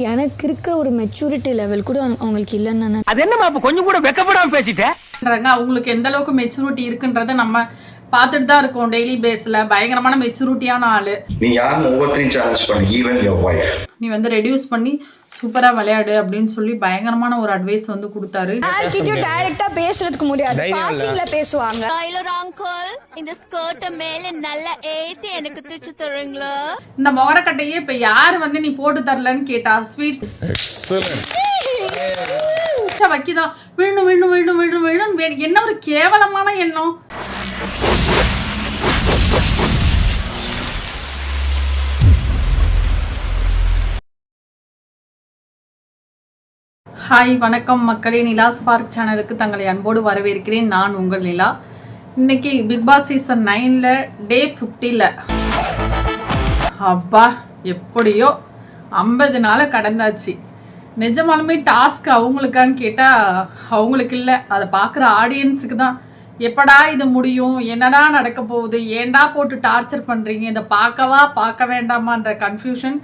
எனக்கு இருக்கிற ஒரு மெச்சூரிட்டி லெவல் கூட அவங்களுக்கு இல்லைன்னு. அது என்னமா அப்ப கொஞ்சம் கூட வெக்கப்படாம பேசிட்டேன். அவங்களுக்கு எந்த அளவுக்கு மெச்சூரிட்டி இருக்குன்றத நம்ம பார்த்துட்டு தான் இருக்கோம் டெய்லி பேஸ்ல. பயங்கரமான மெச்சூரிட்டியான ஆளு. நீ யாரும் ஒவ்வொருத்தரையும் சேலஞ்ச் பண்ணு, ஈவன் யுவர் வைஃப். நீ வந்து ரெடியூஸ் பண்ணி சூப்பரா விளையாடு அப்படின்னு சொல்லி பயங்கரமான ஒரு அட்வைஸ் வந்து கொடுத்தாரு. ஆல்டிட்யூட் டைரக்டா பேசுறதுக்கு முடியாது, பாசிங்ல பேசுவாங்க. டைலர் அங்கிள், இந்த ஸ்கர்ட் மேல நல்லா ஏத்தி எனக்கு தூச்சு தருவீங்களா? இந்த மொகரக்கட்டையே இப்ப யாரு வந்து நீ போட்டு தரலன்னு கேட்டா ஸ்வீட்ஸ் வைக்கிதான் விழணும் விழணும் விழணும் விழணும் விழணும். என்ன ஒரு கேவலமான எண்ணம். ஹாய் வணக்கம் மக்களே, நிலா ஸ்பார்க் சேனலுக்கு தங்களை அன்போடு வரவேற்கிறேன். நான் உங்கள் நிலா. இன்னைக்கு பிக் பாஸ் சீசன் 9ல் டே 50ல் அப்பா எப்படியோ 50 நாளை கடந்தாச்சு. நிஜமாலுமே டாஸ்க் அவங்களுக்கான்னு கேட்டால் அவங்களுக்கு இல்லை, அதை பார்க்குற ஆடியன்ஸுக்கு தான். எப்படா இது முடியும், என்னடா நடக்க போகுது, ஏண்டா போட்டு டார்ச்சர் பண்ணுறீங்க, இதை பார்க்கவா பார்க்க வேண்டாமான்ற கன்ஃபியூஷன்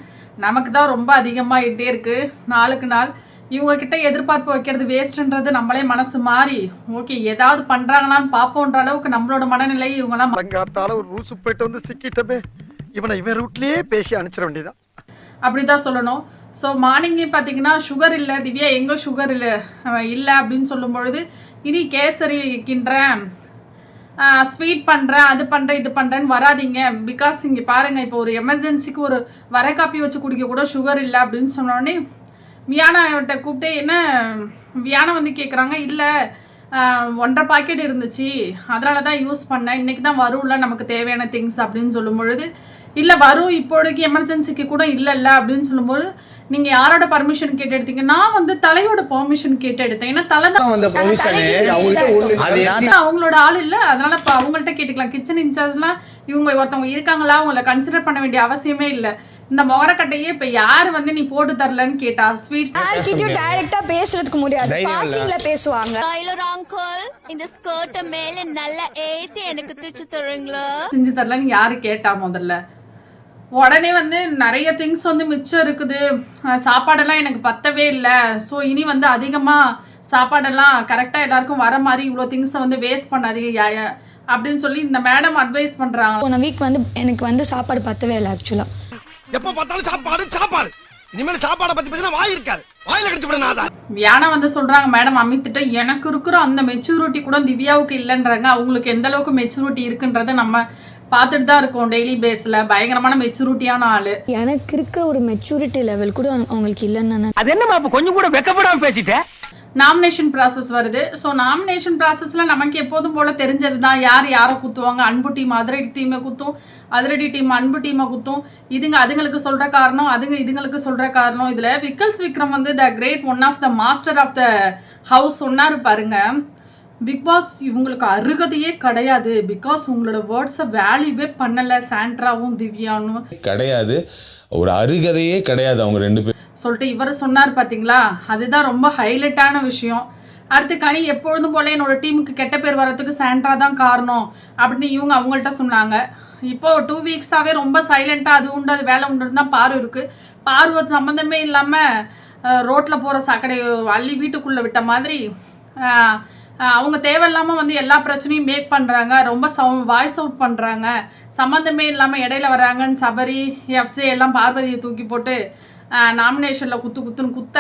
நமக்கு தான் ரொம்ப அதிகமாகிட்டே இருக்குது நாளுக்கு நாள். இவங்கக்கிட்ட எதிர்பார்ப்பு வைக்கிறது வேஸ்ட்ன்றது நம்மளே மனசு மாறி ஓகே ஏதாவது பண்ணுறாங்களான்னு பார்ப்போன்ற அளவுக்கு நம்மளோட மனநிலை இவங்கெல்லாம் ஒரு ரூசு போயிட்டு வந்து சிக்கிட்டமே, இவன் ரூட்லேயே பேசி அனுப்பிச்சிட வேண்டியதான் அப்படிதான் சொல்லணும். ஸோ மார்னிங்கே பார்த்தீங்கன்னா சுகர் இல்லை திவ்யா, எங்கே சுகர் இல்லை அப்படின்னு சொல்லும் பொழுது இனி கேசரி கிண்டுறேன், ஸ்வீட் பண்ணுறேன், அது பண்ணுறேன், இது பண்ணுறேன்னு வராதிங்க. பிகாஸ் இங்கே பாருங்கள், இப்போ ஒரு எமர்ஜென்சிக்கு ஒரு வர காப்பி வச்சு குடிக்க கூட சுகர் இல்லை அப்படின்னு சொன்னோடனே வியானாட்ட கூப்பிட்டு என்ன வியானா வந்து கேட்குறாங்க, இல்லை 1.5 பாக்கெட் இருந்துச்சு அதனால தான் யூஸ் பண்ணேன், இன்றைக்கி தான் வரும்ல நமக்கு தேவையான திங்ஸ் அப்படின்னு சொல்லும் பொழுது இல்லை வரும் இப்போதைக்கு எமர்ஜென்சிக்கு கூட இல்லைல்ல அப்படின்னு சொல்லும்போது நீங்கள் யாரோட பர்மிஷன் கேட்டு எடுத்தீங்க? நான் வந்து தலையோட பெர்மிஷன் கேட்டு எடுத்தேன். ஏன்னா தலை தான் அவங்களோட ஆள் இல்லை, அதனால இப்போ அவங்கள்ட்ட கேட்டுக்கலாம். கிச்சன் இன்சார்ஜ்லாம் இவங்க ஒருத்தவங்க இருக்காங்களா, அவங்கள கன்சிடர் பண்ண வேண்டிய அவசியமே இல்லை. இந்த மொகரக்கட்டையே இப்ப யாரு வந்து நீ போட்டு தரலன்னு கேட்டா ஸ்வீட்ஸ் ஆல்டிட்யூட் டைரக்டா பேசுறதுக்கு முடியாது, பாசிங்ல பேசுவாங்க. டைலர் அங்கிள், இந்த ஸ்கர்ட் மேல நல்லா ஏத்தி எனக்கு தூச்சு தருவீங்களா? செஞ்சு தரலன்னு யாரு கேட்டா? முதல்ல உடனே வந்து நிறைய திங்ஸ் வந்து மிச்சம் இருக்குது, சாப்பாடெல்லாம் எனக்கு பத்தவே இல்லை, ஸோ இனி வந்து அதிகமாக சாப்பாடெல்லாம் கரெக்டாக எல்லாருக்கும் வர மாதிரி இவ்வளோ திங்ஸை வந்து வேஸ்ட் பண்ணாதீங்க அப்படின்னு சொல்லி இந்த மேடம் அட்வைஸ் பண்ணுறாங்க. போன வீக் வந்து எனக்கு வந்து சாப்பாடு பத்தவே இல்லை. ஆக்சுவலாக எப்ப பார்த்தாலும் சாப்பாடு சாப்பாடு, இனிமேல் சாப்பாடை பத்தி பேசினா வாய் இருக்காது, வாயில கடிச்சு விடனாதா. வியானா வந்து சொல்றாங்க, மேடம் அமித்திட்ட எனக்கு இருக்கிற அந்த மெச்சூரிட்டி கூட திவ்யாவுக்கு இல்லைன்றாங்க. அவங்களுக்கு எந்த அளவுக்கு மெச்சூரிட்டி இருக்குன்றத நம்ம பார்த்துட்டு தான் இருக்கோம் டெய்லி பேஸ்ல. பயங்கரமான மெச்சூரிட்டியான ஆளு. எனக்கு இருக்கிற ஒரு மெச்சூரிட்டி லெவல் கூட அவங்களுக்கு இல்லைன்னு. அது என்னமா அப்ப கொஞ்சம் கூட வெக்கப்படாம பேசிட்டேன். நாமினேஷன் ப்ராசஸ் வருது. ஸோ நாமினேஷன் ப்ராசஸில் நமக்கு எப்போதும் போல் தெரிஞ்சது தான், யார் யாரை குத்துவாங்க. அன்பு டீம் அதிரடி டீமை குத்தும், அதிரடி டீம் அன்பு டீமை குத்தும். இதுங்க அதுங்களுக்கு சொல்கிற காரணம், அதுங்க இதுங்களுக்கு சொல்கிற காரணம். இதில் விக்கல்ஸ் விக்ரம் வந்து the great one of the master of the house சொன்னார் பாருங்க, பிக் பாஸ் இவங்களுக்கு அருகதையே கிடையாது, பிகாஸ் உங்களோட வேர்ட்ஸை வேல்யூவே பண்ணலை சாண்ட்ராவும் திவ்யானும் கிடையாது, ஒரு அருகதையே கிடையாது அவங்க ரெண்டு பேரும் சொல்லிட்டு இவர் சொன்னார் பார்த்தீங்களா. அதுதான் ரொம்ப ஹைலைட்டான விஷயம். அடுத்து கனி எப்பொழுதும் போல என்னோட டீமுக்கு கெட்ட பேர் வரதுக்கு சாண்ட்ரா தான் காரணம் அப்படின்னு இவங்க அவங்கள்ட்ட சொன்னாங்க. இப்போ 2 வீக்ஸாகவே ரொம்ப சைலண்ட்டாக அது உண்டு அது வேலை உண்டு தான் பாரு இருக்குது. பார்வை சம்மந்தமே இல்லாமல் ரோட்டில் போகிற சாக்கடை அள்ளி வீட்டுக்குள்ளே விட்ட மாதிரி அவங்க தேவையில்லாமல் வந்து எல்லா பிரச்சனையும் மேக் பண்ணுறாங்க, ரொம்ப வாய்ஸ் அவுட் பண்ணுறாங்க, சம்மந்தமே இல்லாமல் இடையில வராங்கன்னு சபரி எஃப்ஜே எல்லாம் பார்வதியை தூக்கி போட்டு நாமினேஷனில் குத்துன்னு குத்த.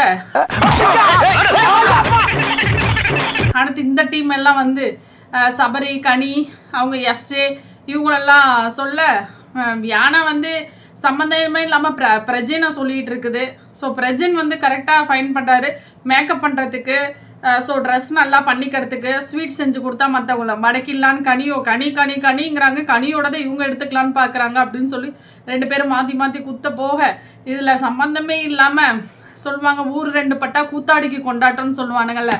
அடுத்து இந்த டீம் எல்லாம் வந்து சபரி கனி அவங்க எஃப்ஜே இவங்களெல்லாம் சொல்ல வியானா வந்து சம்மந்தமே இல்லாமல் பிரஜினை சொல்லிகிட்டு இருக்குது. ஸோ பிரஜின் வந்து கரெக்டாக ஃபைன் பண்ணுறாரு மேக்கப் பண்ணுறதுக்கு, ஸோ ட்ரெஸ் நல்லா பண்ணிக்கிறதுக்கு, ஸ்வீட் செஞ்சு கொடுத்தா மற்றவங்கள மடக்கிடலான்னு கனிங்கிறாங்க, கனியோடதை இவங்க எடுத்துக்கலான்னு பார்க்குறாங்க அப்படின்னு சொல்லி 2 பேரும் மாற்றி குத்த போக இதில் சம்மந்தமே இல்லாமல் சொல்லுவாங்க, ஊர் 2 பட்டா கூத்தாடிக்கு கொண்டாட்டம்னு சொல்லுவானுங்கள்ல,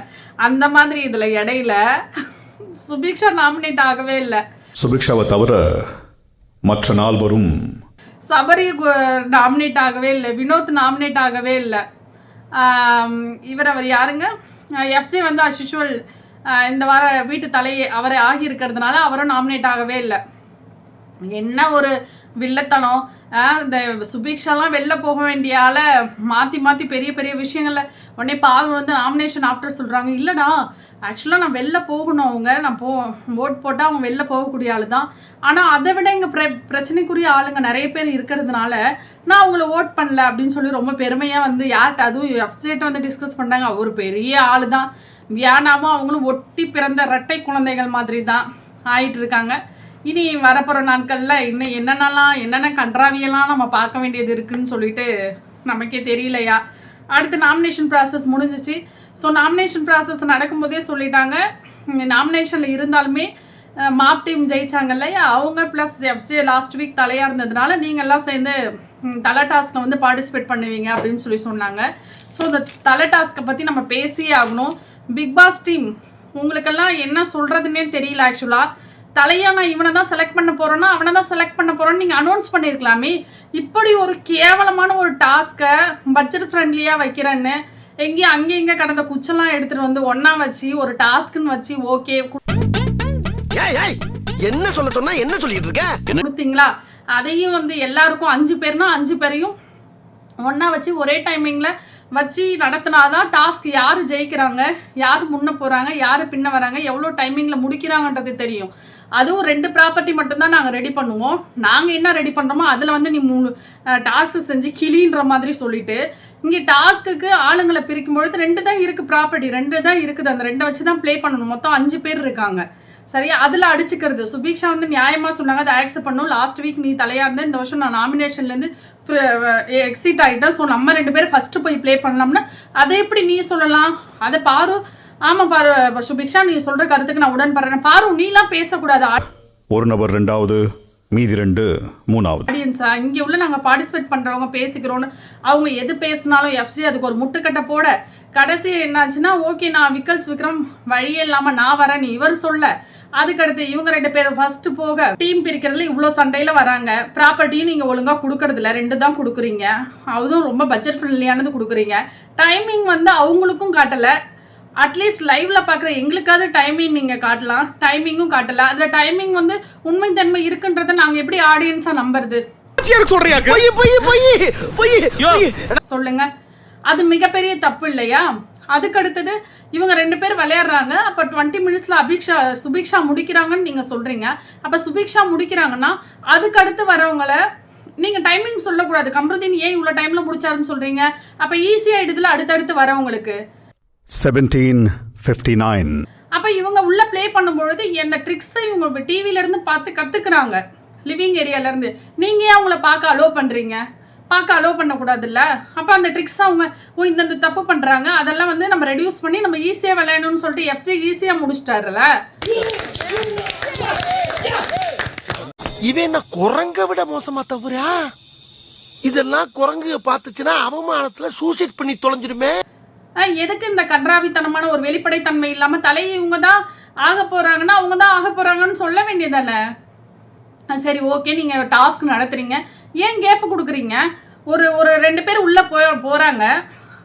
அந்த மாதிரி இதில் இடையில சுபிக்ஷா நாமினேட் ஆகவே இல்லை. சுபிக்ஷாவை தவிர மற்ற நால்வரும், சபரி நாமினேட் ஆகவே இல்லை, வினோத் நாமினேட் ஆகவே இல்லை, அவர் யாருங்க எஃப்சி வந்து அஸ்யூஷுவல் இந்த வார வீட்டு தலையை அவரை ஆகி இருக்கிறதுனால அவரும் நாமினேட் ஆகவே இல்லை. என்ன ஒரு வில்லத்தனம். இந்த சுபிக்ஷாலாம் வெளில போக வேண்டிய ஆளை மாற்றி மாற்றி பெரிய பெரிய விஷயங்கள்ல உடனே பாகு வந்து நாமினேஷன் ஆஃப்டர் சொல்கிறாங்க. இல்லைடா ஆக்சுவலாக நான் வெளில போகணும், நான் ஓட் போட்டால் அவங்க வெளில போகக்கூடிய ஆள் தான். ஆனால் அதை விட இங்கே பிரச்சனைக்குரிய ஆளுங்க நிறைய பேர் இருக்கிறதுனால நான் அவங்கள ஓட் பண்ணல அப்படின்னு சொல்லி ரொம்ப பெருமையாக வந்து யார்கிட்ட அதுவும் எஃப்ஜேட்ட வந்து டிஸ்கஸ் பண்ணாங்க. ஒரு பெரிய ஆள் தான். வியானாவும் அவங்களும் ஒட்டி பிறந்த இரட்டை குழந்தைகள் மாதிரி தான் ஆயிட்டு இருக்காங்க. இனி வரப்போகிற நாட்களில் இன்னும் என்னென்ன கன்றாவியெல்லாம் நம்ம பார்க்க வேண்டியது இருக்குதுன்னு சொல்லிட்டு நமக்கே தெரியலையா. அடுத்து நாமினேஷன் ப்ராசஸ் முடிஞ்சிச்சு. ஸோ நாமினேஷன் ப்ராசஸ் நடக்கும்போதே சொல்லிட்டாங்க, நாமினேஷனில் இருந்தாலுமே மாப் டீம் ஜெயிச்சாங்க இல்லையா, அவங்க ப்ளஸ் எஃப்ஜே லாஸ்ட் வீக் தலையாக இருந்ததுனால நீங்கள்லாம் சேர்ந்து தலை டாஸ்க்கை வந்து பார்ட்டிசிபேட் பண்ணுவீங்க அப்படின்னு சொல்லி சொன்னாங்க. ஸோ இந்த தலை டாஸ்க்கை பற்றி நம்ம பேசியே ஆகணும். பிக் பாஸ் டீம் உங்களுக்கெல்லாம் என்ன சொல்கிறதுனே தெரியல. ஆக்சுவலாக தலையா நான் இவனை தான் செலக்ட் பண்ண போகிறேன்னா அவனை தான் செலக்ட் பண்ண போகிறோன்னு நீங்கள் அனௌன்ஸ் பண்ணியிருக்கலாமே. இப்படி ஒரு கேவலமான ஒரு டாஸ்க்கை பட்ஜெட் ஃப்ரெண்ட்லியாக வைக்கிறேன்னு எங்கேயும் அங்கே இங்கே கடந்த குச்செல்லாம் எடுத்துகிட்டு வந்து ஒன்றா வச்சு ஒரு டாஸ்க்குன்னு வச்சு ஓகே என்ன சொல்ல சொன்னா என்ன சொல்லிட்டு இருக்க கொடுத்தீங்களா. அதையும் வந்து எல்லாருக்கும் 5 பேர்னா 5 பேரையும் ஒன்றா வச்சு ஒரே டைமிங்கில் வச்சு நடத்தினாதான் டாஸ்க் யார் ஜெயிக்கிறாங்க, யார் முன்ன போகிறாங்க, யார் பின்ன வராங்க, எவ்வளோ டைமிங்கில் முடிக்கிறாங்கன்றது தெரியும். அதுவும் 2 ப்ராப்பர்ட்டி மட்டும்தான் நாங்கள் ரெடி பண்ணுவோம். நாங்கள் என்ன ரெடி பண்ணுறோமோ அதில் வந்து நீ 3 டாஸ்க் செஞ்சு கிளின்ற மாதிரி சொல்லிட்டு இங்கே டாஸ்க்குக்கு ஆளுங்களை பிரிக்கும்பொழுது 2 தான் இருக்குது, ப்ராப்பர்ட்டி 2 தான் இருக்குது. அந்த 2 வச்சு தான் ப்ளே பண்ணணும். மொத்தம் 5 பேர் இருக்காங்க சரியா. அதில் அடிச்சுக்கிறது சுபிக்ஷா வந்து நியாயமாக சொன்னாங்க, அதை ஆக்செப்ட் பண்ணும். லாஸ்ட் வீக் நீ தலையாக இருந்தேன், இந்த வருஷம் நான் நாமினேஷன்லேருந்து எக்ஸிட் ஆகிட்டேன். ஸோ நம்ம 2 பேரும் ஃபஸ்ட்டு போய் ப்ளே பண்ணலாம்னா அதை எப்படி நீ சொல்லலாம்? அதை பாரு. ஆமாம் பாரு சுபிக்ஷா, நீ சொல்கிற கருத்துக்கு நான் உடன்படுறேன். பாரு நீலாம் பேசக்கூடாது. ஒரு நபர் 2வது, மீதி 2 3வது. ஆடியன்ஸா இங்கே உள்ள நாங்கள் பார்ட்டிசிபேட் பண்ணுறவங்க பேசிக்கிறோன்னு அவங்க எது பேசினாலும் எஃப்சி அதுக்கு ஒரு முட்டுக்கட்டை போட கடைசி என்னாச்சுன்னா ஓகே நான் விக்ரம் வழியே இல்லாமல் நான் வரேன் நீ இவர் சொல்ல. அதுக்கடுத்து இவங்க 2 பேரும் ஃபர்ஸ்ட் போக டீம் பிரிக்கிறதுல இவ்வளோ சண்டையில் வராங்க. ப்ராப்பர்ட்டியும் நீங்கள் ஒழுங்காக கொடுக்கறதில்ல, 2 தான் கொடுக்குறீங்க. அதுவும் ரொம்ப பட்ஜெட் ஃப்ரெண்ட்லியானது கொடுக்குறீங்க. டைமிங் வந்து அவங்களுக்கும் காட்டலை. அட்லீஸ்ட் லைவ்ல பார்க்குற எங்களுக்காவது டைமிங் நீங்கள் காட்டலாம், டைமிங்கும் காட்டலை. அதில் டைமிங் வந்து உண்மைத்தன்மை இருக்குன்றதை நாங்கள் எப்படி ஆடியன்ஸாக நம்புறது சொல்லுங்க. அது மிகப்பெரிய தப்பு இல்லையா? அதுக்கடுத்தது இவங்க 2 பேர் விளையாடுறாங்க. அப்போ 20 மினிட்ஸில் சுபிக்ஷா முடிக்கிறாங்கன்னு நீங்கள் சொல்கிறீங்க. அப்போ சுபிக்ஷா முடிக்கிறாங்கன்னா அதுக்கடுத்து வரவங்கள நீங்கள் டைமிங் சொல்லக்கூடாது. கம்ருதீன் ஏன் இவ்வளோ டைமில் முடிச்சாருன்னு சொல்கிறீங்க? அப்போ ஈஸியாகிடுதுல அடுத்தடுத்து வரவங்களுக்கு. 17:59. அப்போ இவங்க உள்ள ப்ளே பண்ணும்பொழுது என்ன ட்ரிக்ஸை இவங்க டிவிலேருந்து பார்த்து கற்றுக்குறாங்க, லிவிங் ஏரியாலேருந்து. நீங்கள் ஏன் அவங்கள பார்க்க அலோவ் பண்ணுறீங்க? பார்க்க அலோவ் பண்ணக்கூடாதுல்ல. அப்போ அந்த ட்ரிக்ஸ் அவங்க இந்த தப்பு பண்ணுறாங்க. அதெல்லாம் வந்து நம்ம ரெடியூஸ் பண்ணி நம்ம ஈஸியாக விளையாடணும்னு சொல்லிட்டு எஃப்ஜே ஈஸியாக முடிச்சிட்டாருல. இவன் என்ன குரங்க விட மோசமா தவறா? இதெல்லாம் குரங்கு பார்த்துச்சுன்னா அவமானத்துல சூசைட் பண்ணி தொலைஞ்சிருமே. எதுக்கு இந்த கன்றாவித்தனமான ஒரு வெளிப்படைத்தன்மை இல்லாமல் தலையை இவங்க தான் ஆக போகிறாங்கன்னா அவங்க தான் ஆக போகிறாங்கன்னு சொல்ல வேண்டியதானே? சரி ஓகே நீங்கள் டாஸ்க் நடத்துறீங்க, ஏன் கேப்பு கொடுக்குறீங்க? ஒரு 2 பேர் உள்ளே போகிறாங்க.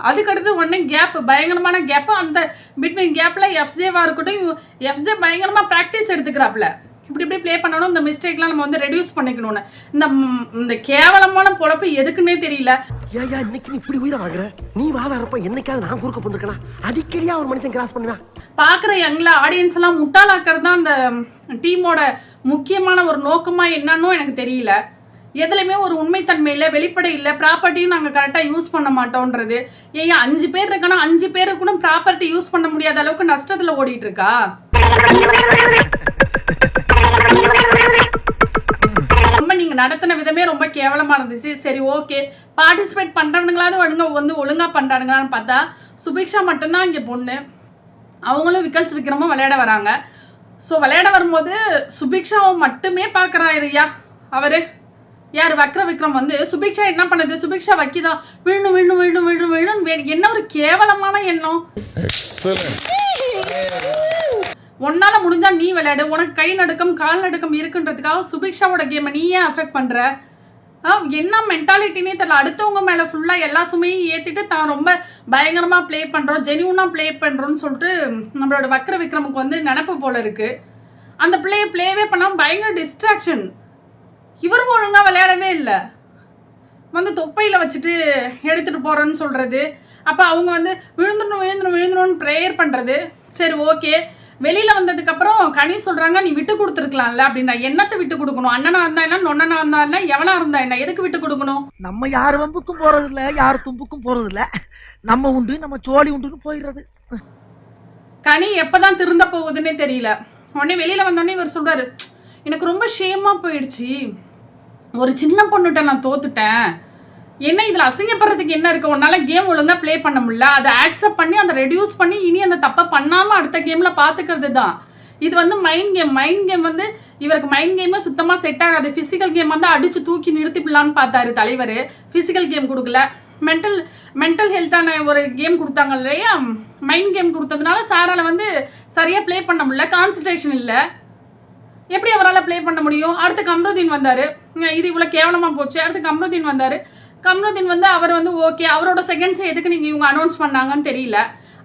அதுக்கடுத்து உடனே கேப்பு, பயங்கரமான கேப்பு. அந்த பிட்வீன் கேப்பில் எஃப்ஜேவாக இருக்கட்டும், எஃப்ஜே பயங்கரமாக ப்ராக்டிஸ் எடுத்துக்கிறாப்புல. இப்படி ப்ளே பண்ணணும், இந்த மிஸ்டேக்லாம் நம்ம வந்து ரெடியூஸ் பண்ணிக்கணும்னு. இந்த கேவலமான பொழப்பு எதுக்குன்னே தெரியல. ஏயா இன்னைக்கு நீ இப்படி உயிரை வாங்குற? நீ வாதாரப்ப என்னைக்காவது நான் குறுக்க போந்துருக்கனா? அடிக்கடியா ஒரு மனுஷன் கிராஸ் பண்ணுவேன். பார்க்குற எங்களை ஆடியன்ஸ் எல்லாம் முட்டாளாக்குறது தான் அந்த டீமோட முக்கியமான ஒரு நோக்கமாக என்னன்னு எனக்கு தெரியல. எதுலையுமே ஒரு உண்மைத்தன்மை இல்லை, வெளிப்படை இல்லை. ப்ராப்பர்ட்டியும் நாங்கள் கரெக்டாக யூஸ் பண்ண மாட்டோன்றது. ஏன் 5 பேர் இருக்கனா 5 பேருக்கு கூட ப்ராப்பர்ட்டி யூஸ் பண்ண முடியாத அளவுக்கு நஷ்டத்தில் ஓடிட்டு இருக்கா? ரொம்ப நீங்க நடத்தின விதமே ரொம்ப கேவலமா இருந்துச்சு. சரி ஓகே, பார்ட்டிசிபேட் பண்றவங்களாவது ஒழுங்கா பண்றானுங்களான்னு பார்த்தா சுபிக்ஷா மட்டும்தான் இங்க பொண்ணு. அவங்களும் விக்ரமும் விளையாட வராங்க. ஸோ விளையாட வரும்போது சுபிக்ஷாவை மட்டுமே பார்க்குறாருயா அவரு. யார் விக்ரம் வந்து சுபிக்ஷா என்ன பண்ணுது? சுபிக்ஷா வைக்கிதான் விழுணும் விழுணும் விழுணும் விழுணும் விழுணும். என்ன ஒரு கேவலமான எண்ணம். உன்னால முடிஞ்சா நீ விளையாடு, உனக்கு கை நடுக்கம் கால் நடுக்கம் இருக்குன்றதுக்காக சுபிக்ஷாவோட கேமை நீ ஏன் அஃபெக்ட் பண்ற? என்ன மென்டாலிட்டினே தெரியல. அடுத்தவங்க மேலே ஃபுல்லாக எல்லா சுமையும் ஏற்றிட்டு தான் ரொம்ப பயங்கரமாக ப்ளே பண்ணுறோம், ஜெனியூனாக ப்ளே பண்ணுறோன்னு சொல்லிட்டு நம்மளோட விக்ரமுக்கு வந்து நினப்பு போல இருக்குது. அந்த ப்ளேவே பண்ணாமல் பயங்கர டிஸ்ட்ராக்ஷன். இவரும் ஒழுங்காக விளையாடவே இல்லை. வந்து தொப்பையில் வச்சுட்டு எடுத்துகிட்டு போகிறேன்னு சொல்கிறது. அப்போ அவங்க வந்து விழுந்துடணும்னு ப்ரேயர் பண்ணுறது. சரி ஓகே, வெளியில் வந்ததுக்கப்புறம் கனி சொல்கிறாங்க நீ விட்டு கொடுத்துருக்கலாம்ல அப்படின்னா. என்னத்தை விட்டு கொடுக்கணும்? அண்ணனா இருந்தா என்ன, நொண்ணனா இருந்தா என்ன, எவனா இருந்தா என்ன, எதுக்கு விட்டு கொடுக்கணும்? நம்ம யார் வம்புக்கும் போறது இல்ல, யார் தும்புக்கும் போறது இல்ல. நம்ம உண்டு, நம்ம சோழி உண்டுன்னு போயிடுறது. கனி எப்போதான் திருந்த போகுதுன்னே தெரியல. உடனே வெளியில் வந்தோடனே இவர் சொல்கிறாரு, எனக்கு ரொம்ப ஷேமாக போயிடுச்சு, ஒரு சின்ன பொண்ணுகிட்ட நான் தோத்துட்டேன், என்ன இதில் அசிங்கப்படுறதுக்கு என்ன இருக்குது, உன்னால் கேம் ஒழுங்காக ப்ளே பண்ண முடியல, அதை ஆக்செப்ட் பண்ணி அதை ரெடியூஸ் பண்ணி இனி அந்த தப்பை பண்ணாமல் அடுத்த கேமில் பார்த்துக்கிறது தான். இது வந்து மைண்ட் கேம் வந்து இவருக்கு மைண்ட் கேமே சுத்தமாக செட் ஆகாது. ஃபிசிக்கல் கேம் வந்து அடித்து தூக்கி நிறுத்திப்பிடலான்னு பார்த்தாரு தலைவர். ஃபிசிக்கல் கேம் கொடுக்கல, மென்டல் ஹெல்த்தான ஒரு கேம் கொடுத்தாங்க இல்லையா, மைண்ட் கேம் கொடுத்ததுனால சாரால் வந்து சரியாக ப்ளே பண்ண முடியல, கான்சன்ட்ரேஷன் இல்லை. எப்படி அவரால் ப்ளே பண்ண முடியும்? அடுத்து கம்ருதீன் வந்தார், இது இவ்வளோ கேவலமாக போச்சு. அடுத்து கம்ருதீன் வந்தார். கம்ருதீன் வந்து அவர் வந்து ஓகே, அவரோட செகண்ட்ஸை எதுக்கு நீங்கள் இவங்க அனௌன்ஸ் பண்ணாங்கன்னு தெரியல.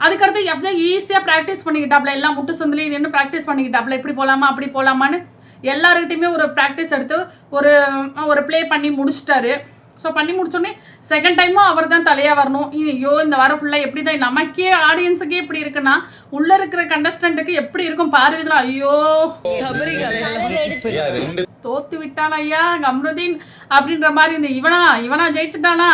அதுக்கடுத்து எஃப்ஜே ஈஸியாக ப்ராக்டிஸ் பண்ணிக்கிட்டாப்ல, எல்லாம் முட்டு சந்திலையும் நின்று ப்ராக்டிஸ் பண்ணிக்கிட்டாப்ல, இப்படி போகலாமா அப்படி போகலாமான்னு எல்லாருக்கிட்டையுமே ஒரு ப்ராக்டிஸ் எடுத்து ஒரு ப்ளே பண்ணி முடிச்சிட்டாரு. ஸோ பண்ணி முடிச்சோடனே செகண்ட் டைமும் அவர் தான் தலையாக வரணும். ஐயோ இந்த வாரம் ஃபுல்லாக எப்படி தான் நமக்கே ஆடியன்ஸுக்கே இப்படி இருக்குன்னா உள்ளே இருக்கிற கண்டஸ்டண்ட்டுக்கு எப்படி இருக்கும் பார்வையில். ஐயோ தோத்து விட்டான் ஐயா கம்ருதீன் அப்படின்ற மாதிரி. இந்த இவனா ஜெயிச்சுட்டானா,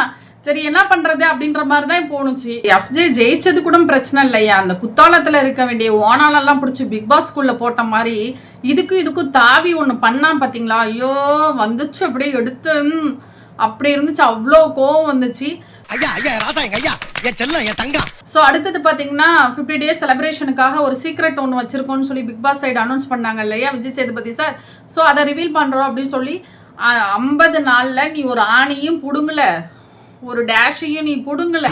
சரி என்ன பண்றது அப்படின்ற மாதிரி தான் போணுச்சு. எஃப்ஜே ஜெயிச்சது கூட பிரச்சனை இல்லையா, அந்த குத்தாலத்தில் இருக்க வேண்டிய ஓனாலெல்லாம் பிடிச்சி பிக் பாஸ் ஸ்கூல்ல போட்ட மாதிரி இதுக்கும் தாவி ஒன்று பண்ணா பார்த்தீங்களா? ஐயோ வந்துச்சு அப்படியே எடுத்து அப்படி இருந்துச்சு, அவ்வளோ கோவம் வந்துச்சு. ஸோ அடுத்தது பார்த்தீங்கன்னா 50 days செலிப்ரேஷனுக்காக ஒரு சீக்ரெட் ஒன்று வச்சிருக்கோன்னு சொல்லி பிக் பாஸ் சைடு அனௌன்ஸ் பண்ணாங்க இல்லையா விஜய் சேதுபதி சார். ஸோ அதை ரிவீல் பண்ணுறோம் அப்படின்னு சொல்லி 50 நாளில் நீ ஒரு ஆணியும் புடுங்கல, ஒரு டேஷையும் நீ புடுங்கல.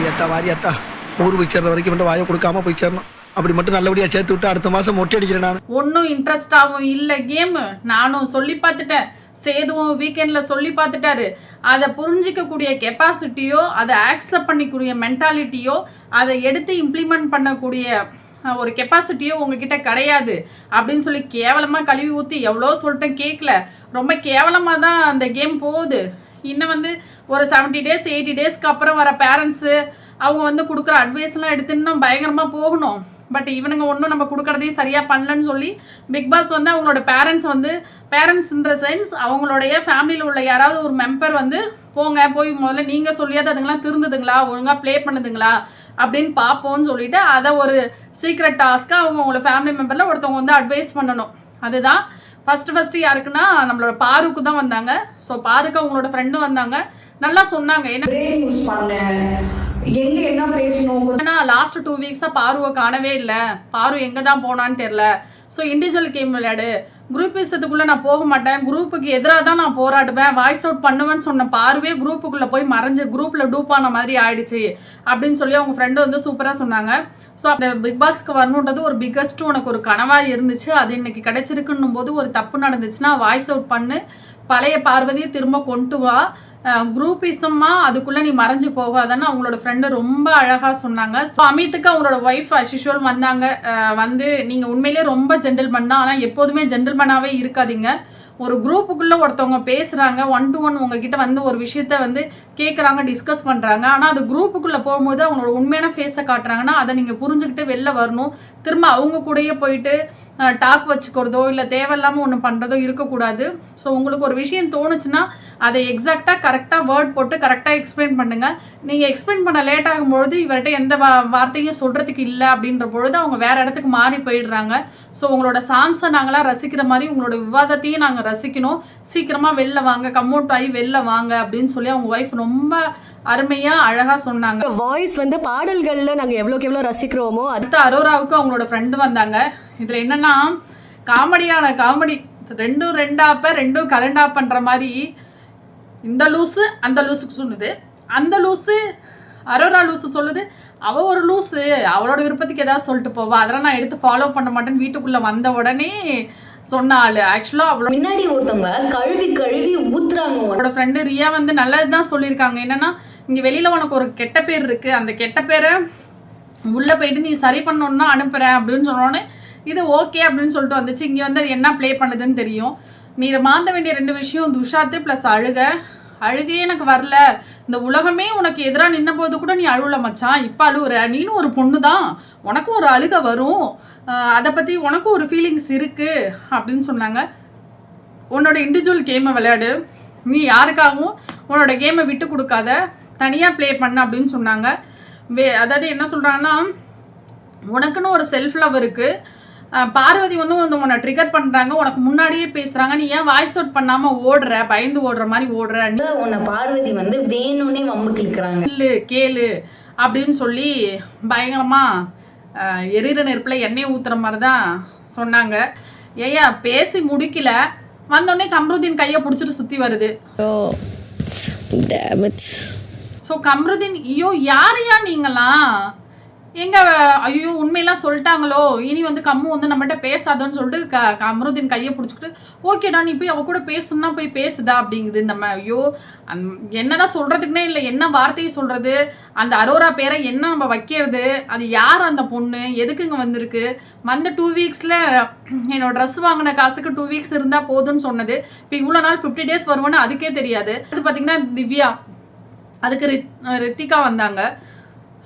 ஊர் போய் சேர்ற வரைக்கும் வாயை கொடுக்காம போய் சேரணும், அப்படி மட்டும் நல்லபடியாக சேர்த்து விட்டு அடுத்த மாதம் மொட்டை அடிக்கிறேன் நான். ஒன்றும் இன்ட்ரெஸ்டாகவும் இல்லை கேமு. நானும் சொல்லி பார்த்துட்டேன், சேதுவும் வீக்கெண்டில் சொல்லி பார்த்துட்டாரு. அதை புரிஞ்சிக்கக்கூடிய கெப்பாசிட்டியோ, அதை ஆக்செப்ட் பண்ணிக்கூடிய மென்டாலிட்டியோ, அதை எடுத்து இம்ப்ளிமெண்ட் பண்ணக்கூடிய ஒரு கெப்பாசிட்டியோ உங்ககிட்ட கிடையாது அப்படின்னு சொல்லி கேவலமாக கழுவி ஊற்றி எவ்வளோ சொல்லிட்டேன், கேட்கல. ரொம்ப கேவலமாக தான் அந்த கேம் போகுது. இன்னும் வந்து ஒரு 70 days 80 daysக்கு அப்புறம் வர பேரண்ட்ஸு அவங்க வந்து கொடுக்குற அட்வைஸ்லாம் எடுத்து இன்னும் பயங்கரமாக போகணும். பட் இவனுங்க ஒன்றும் நம்ம கொடுக்குறதையும் சரியாக பண்ணலன்னு சொல்லி பிக் பாஸ் வந்து அவங்களோட பேரண்ட்ஸ்ன்ற சென்ஸ் அவங்களுடைய ஃபேமிலியில் உள்ள யாராவது ஒரு மெம்பர் வந்து போய் முதல்ல நீங்கள் சொல்லியாவது அதுங்களாம் திருந்துதுங்களா, ஒழுங்காக ப்ளே பண்ணுதுங்களா அப்படின்னு பார்ப்போம்னு சொல்லிட்டு அதை ஒரு சீக்ரெட் டாஸ்க்காக அவங்களோட ஃபேமிலி மெம்பரில் ஒருத்தவங்க வந்து அட்வைஸ் பண்ணணும். அதுதான் ஃபஸ்ட்டு யாருக்குன்னா நம்மளோட பாருக்கு தான் வந்தாங்க. ஸோ பாருக்கு அவங்களோட ஃப்ரெண்டும் வந்தாங்க, நல்லா சொன்னாங்க. என்ன பேசணும், ஏன்னா லாஸ்ட் 2 weeks பாருவை காணவே இல்லை, பாரு எங்கே தான் போனான்னு தெரில. ஸோ இண்டிவிஜுவல் கேம் விளையாடு, குரூப் விஷயத்துக்குள்ளே நான் போக மாட்டேன், குரூப்புக்கு எதிராக தான் நான் போராடுவேன், வாய்ஸ் அவுட் பண்ணுவேன்னு சொன்ன பாருவே குரூப்புக்குள்ளே போய் மறைஞ்சு குரூப்பில் டூப்பான மாதிரி ஆயிடுச்சு அப்படின்னு சொல்லி அவங்க ஃப்ரெண்டு வந்து சூப்பராக சொன்னாங்க. ஸோ அந்த பிக் பாஸ்க்கு வரணுன்றது ஒரு பிக்கஸ்ட் உனக்கு ஒரு கனவாக இருந்துச்சு, அது இன்னைக்கு கிடைச்சிருக்குன்னும் போது ஒரு தப்பு நடந்துச்சுன்னா வாய்ஸ் அவுட் பண்ணு, பழைய பார்வதியை திரும்ப கொண்டு வா, குரூப்பிசமா அதுக்குள்ளே நீ மறைஞ்சு போகாதான்னு அவங்களோட ஃப்ரெண்டு ரொம்ப அழகாக சொன்னாங்க. ஸோ அமித்துக்கு அவங்களோட ஒய்ஃப் அஷிஷுவல் வந்தாங்க. வந்து நீங்கள் உண்மையிலே ரொம்ப ஜென்டில்மேன் தான், ஆனால் எப்போதுமே ஜென்டில்மேனாகவே இருக்காதீங்க. ஒரு குரூப்புக்குள்ளே ஒருத்தவங்க பேசுகிறாங்க, 1 to 1 உங்ககிட்ட வந்து ஒரு விஷயத்த வந்து கேட்குறாங்க, டிஸ்கஸ் பண்ணுறாங்க, ஆனால் அது குரூப்புக்குள்ளே போகும்போது அவங்களோட உண்மையான ஃபேஸை காட்டுறாங்கன்னா அதை நீங்கள் புரிஞ்சுக்கிட்டு வெளில வரணும். திரும்ப அவங்க கூடயே போயிட்டு டாக் வச்சுக்கிறதோ இல்லை தேவையில்லாமல் ஒன்று பண்ணுறதோ இருக்கக்கூடாது. ஸோ உங்களுக்கு ஒரு விஷயம் தோணுச்சுன்னா அதை எக்ஸாக்டாக கரெக்டாக வேர்ட் போட்டு கரெக்டாக எக்ஸ்பிளைன் பண்ணுங்கள். நீங்கள் எக்ஸ்பிளைன் பண்ண லேட் ஆகும்பொழுது இவர்கிட்ட எந்த வார்த்தையும் சொல்கிறதுக்கு இல்லை அப்படின்ற பொழுது அவங்க வேறு இடத்துக்கு மாறி போயிடுறாங்க. ஸோ உங்களோட சாங்ஸை நாங்களாம் ரசிக்கிற மாதிரி உங்களோட விவாதத்தையும் நாங்கள் ரசிக்கணும், சீக்கிரமாக வெளில வாங்க, கம்அவுட் ஆகி வெளில வாங்க அப்படின்னு சொல்லி அவங்க ஒய்ஃப் ரொம்ப அருமையா அழகா சொன்னாங்க. வாய்ஸ் வந்து பாடல்கள்ல நாங்க எவ்வளவுக்கு எவ்வளவு ரசிக்கிறோமோ. அடுத்து அரோராவுக்கு அவங்களோட ஃப்ரெண்டு வந்தாங்க. இதுல என்னன்னா காமெடி, ரெண்டும் கலண்டா பண்ற மாதிரி இந்த லூஸு அந்த லூஸுக்கு சொல்லுது, அந்த லூஸு அரோரா லூஸு சொல்லுது, அவள் ஒரு லூஸு அவளோட விருப்பத்துக்கு ஏதாவது சொல்லிட்டு போவா, அதெல்லாம் நான் எடுத்து ஃபாலோ பண்ண மாட்டேன்னு வீட்டுக்குள்ளே வந்த உடனே சொன்ன ஆள். ஆக்சுவலாக அவளோட முன்னாடி ஒருத்தவங்க கழுவி ஊத்துறாங்க. அவளோட ஃப்ரெண்டு ரியா வந்து நல்லது தான் சொல்லியிருக்காங்க. என்னன்னா இங்கே வெளியில் உனக்கு ஒரு கெட்ட பேர் இருக்குது, அந்த கெட்ட பேரை உள்ளே போயிட்டு நீ சரி பண்ணணுன்னா அனுப்புகிறேன் அப்படின்னு சொன்னோன்னே இது ஓகே அப்படின்னு சொல்லிட்டு வந்துச்சு. இங்கே வந்து அது என்ன ப்ளே பண்ணுதுன்னு தெரியும். நீ மாற்ற வேண்டிய 2 விஷயம் துஷாத்து ப்ளஸ் அழுகையே எனக்கு வரல. இந்த உலகமே உனக்கு எதிராக நின்ன போது கூட நீ அழுவல மச்சான், இப்போ அழுவுற. நீனும் ஒரு பொண்ணு தான், உனக்கும் ஒரு அழுகை வரும், அதை பற்றி உனக்கும் ஒரு ஃபீலிங்ஸ் இருக்குது அப்படின்னு சொன்னாங்க. உன்னோட இண்டிவிஜுவல் கேமை விளையாடு, நீ யாருக்காகவும் உன்னோட கேமை விட்டு கொடுக்காத, தனியாக ப்ளே பண்ண அப்படின்னு சொன்னாங்க. அதாவது என்ன சொல்கிறாங்கன்னா, உனக்குன்னு ஒரு செல்ஃப் லவ் இருக்குது. பார்வதி வந்து உன்னை ட்ரிகர் பண்ணுறாங்க, உனக்கு முன்னாடியே பேசுகிறாங்க, நீ ஏன் வாய்ஸ் அவுட் பண்ணாமல் ஓடுற, பயந்து ஓடுற மாதிரி ஓடுற, உன்னை பார்வதி வந்து வேணும்னே வம்புக்கு இழுக்கிறாங்க, கேளு அப்படின்னு சொல்லி பயங்கரமாக எரிகிற நெருப்பில் எண்ணெய் ஊற்றுற மாதிரி தான் சொன்னாங்க. ஏயா பேசி முடிக்கல, வந்தோடனே கம்ருதீன் கையை பிடிச்சிட்டு சுற்றி வருது. ஸோ கம்ருதீன், ஐயோ யாரையா நீங்களாம், எங்க ஐயோ உண்மையெல்லாம் சொல்லிட்டாங்களோ, இனி வந்து கம்மு வந்து நம்மகிட்ட பேசாதோன்னு சொல்லிட்டு கம்ருதீன் கையை பிடிச்சிக்கிட்டு, ஓகேடா நீ போய் அவ கூட பேசுனா போய் பேசுடா அப்படிங்குது. நம்ம ஐயோ என்னதான் சொல்கிறதுக்குனே இல்லை, என்ன வார்த்தையை சொல்கிறது, அந்த அரோரா பேரை என்ன நம்ம வைக்கிறது, அது யார் அந்த பொண்ணு, எதுக்கு இங்கே வந்திருக்கு, வந்த 2 வீக்ஸில் என்னோட ட்ரெஸ் வாங்கின காசுக்கு 2 வீக்ஸ் இருந்தால் போதும்னு சொன்னது, இப்போ இவ்வளோ நாள் 50 டேஸ் வருவோன்னு அதுக்கே தெரியாது. அது பார்த்திங்கன்னா திவ்யா, அதுக்கு ரித்திகா வந்தாங்க.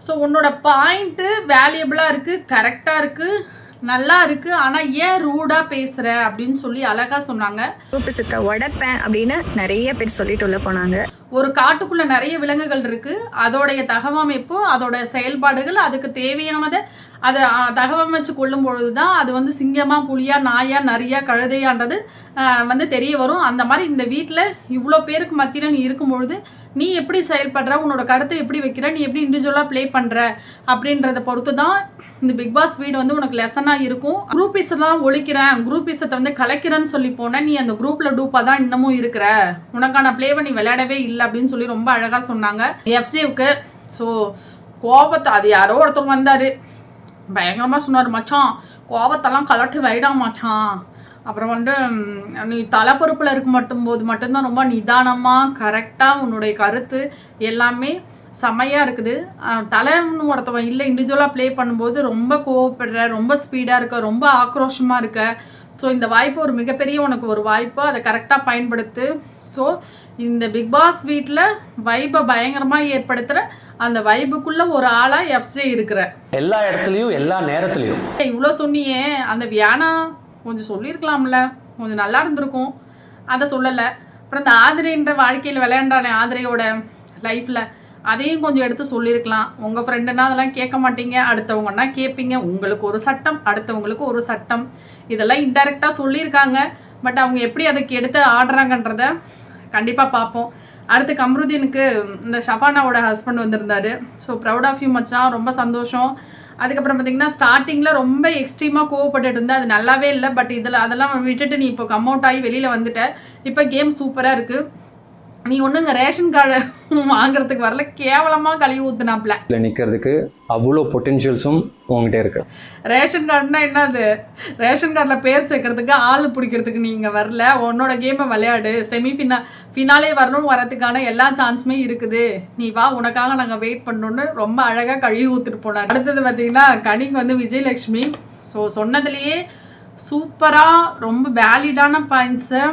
ஸோ உன்னோட பாயிண்ட்டு வேல்யூபிளாக இருக்குது, கரெக்டாக இருக்குது, நல்லா இருக்குது, ஆனால் ஏன் ரூடாக பேசுகிற அப்படின்னு சொல்லி அழகாக சொன்னாங்க. குரூப்பிசத்தை உடைப்பேன் அப்படின்னு நிறைய பேர் சொல்லிட்டு உள்ள போனாங்க. ஒரு காட்டுக்குள்ளே நிறைய விலங்குகள் இருக்குது, அதோடைய தகவமைப்பு, அதோட செயல்பாடுகள், அதுக்கு தேவையானதை அதை தகவமைச்சு கொள்ளும் பொழுது தான் அது வந்து சிங்கமா, புலியா, நாயா, நரியா, கழுதையான்றது வந்து தெரிய வரும். அந்த மாதிரி இந்த வீட்டில் இவ்வளோ பேருக்கு மத்தியில் நீ இருக்கும்பொழுது நீ எப்படி செயல்படுற, உன்னோட கருத்தை எப்படி வைக்கிற, நீ எப்படி இண்டிவிஜுவலாக ப்ளே பண்ணுற அப்படின்றத பொறுத்து தான் இந்த பிக் பாஸ் வீடு வந்து உனக்கு லெசனாக இருக்கும். குரூப்பிஸை தான் ஒழிக்கிறேன், குரூப்பிஸத்தை வந்து கலைக்கிறேன்னு சொல்லி போனேன், நீ அந்த குரூப்பில் டூப்பாக தான் இன்னமும் இருக்கிற, உனக்கான ப்ளேவை நீ விளையாடவே இல்லை அப்படின்னு சொல்லி ரொம்ப அழகாக சொன்னாங்க. எஃப்ஜேவுக்கு ஸோ கோபத்தை, அது யாரோ ஒருத்தர் வந்தார், பயங்கரமாக சொன்னார், மச்சான் கோபத்தெல்லாம் கலட்டி வைடா மச்சான், அப்புறம் வந்து நீ தலைப்பொறுப்பில் இருக்க மட்டும்தான் ரொம்ப நிதானமாக கரெக்டாக உன்னுடைய கருத்து எல்லாமே செம்மையாக இருக்குது. தலைன்னு ஒருத்தவன் இல்லை, இண்டிவிஜுவலாக ப்ளே பண்ணும்போது ரொம்ப கோவப்படுற, ரொம்ப ஸ்பீடாக இருக்க, ரொம்ப ஆக்ரோஷமாக இருக்க. ஸோ இந்த வாய்ப்பு ஒரு மிகப்பெரிய உனக்கு ஒரு வாய்ப்பு, அதை கரெக்டாக பயன்படுத்து. ஸோ இந்த பிக் பாஸ் வீட்டில் வைப்பை பயங்கரமாக ஏற்படுத்துகிற அந்த வைப்புக்குள்ளே ஒரு ஆளாக எஃப்ஜே இருக்கிற எல்லா இடத்துலையும் எல்லா நேரத்துலையும். இவ்வளோ சொன்னியே, அந்த வியானா கொஞ்சம் சொல்லியிருக்கலாம்ல, கொஞ்சம் நல்லா இருந்திருக்கும், அதை சொல்லலை. அப்புறம் இந்த ஆதிரைன்ற வாழ்க்கையில் விளையாண்டானே ஆதிரையோட லைஃப்பில், அதையும் கொஞ்சம் எடுத்து சொல்லியிருக்கலாம். உங்கள் ஃப்ரெண்டுன்னா அதெல்லாம் கேட்க மாட்டீங்க, அடுத்தவங்கன்னா கேட்பீங்க, உங்களுக்கு ஒரு சட்டம் அடுத்தவங்களுக்கு ஒரு சட்டம், இதெல்லாம் இன்டைரக்டாக சொல்லியிருக்காங்க. பட் அவங்க எப்படி அதுக்கு எடுத்து ஆடுறாங்கன்றத கண்டிப்பாக பார்ப்போம். அடுத்து கம்ருதீனுக்கு இந்த ஷபானாவோட ஹஸ்பண்ட் வந்திருந்தாரு. ஸோ ப்ரௌட் ஆஃப் யூ மச்சான், ரொம்ப சந்தோஷம். அதுக்கப்புறம் பார்த்திங்கன்னா ஸ்டார்டிங்கில் ரொம்ப எக்ஸ்ட்ரீமாக கோவப்பட்டுட்டு இருந்தால் அது நல்லாவே இல்லை. பட் அதெல்லாம் விட்டுட்டு நீ இப்போ கம் அவுட் ஆகி வெளியில் வந்துட்ட, இப்போ கேம் சூப்பராக இருக்குது. நீ ஒன்றுங்க ரேஷன் கார்டு வாங்குறதுக்கு வரல, கேவலமாக கழுவி ஊற்றுனாப்ல நிற்கிறதுக்கு அவ்வளோ பொட்டென்ஷியல்ஸும் உங்ககிட்ட இருக்கு. ரேஷன் கார்டுனா என்னது, ரேஷன் கார்டில் பேர் சேர்க்கறதுக்கு ஆள் பிடிக்கிறதுக்கு நீங்கள் வரல, உன்னோட கேமை விளையாடு, ஃபினாலே வரதுக்கான எல்லா சான்ஸுமே இருக்குது, நீ வா, உனக்காக நாங்கள் வெயிட் பண்ணோன்னு ரொம்ப அழகாக கழுவி ஊற்றுட்டு போனார். அடுத்தது பார்த்திங்கன்னா கனிக்கு வந்து விஜயலட்சுமி. ஸோ சொன்னதுலேயே சூப்பராக ரொம்ப வேலிடான பாயிண்ட்ஸை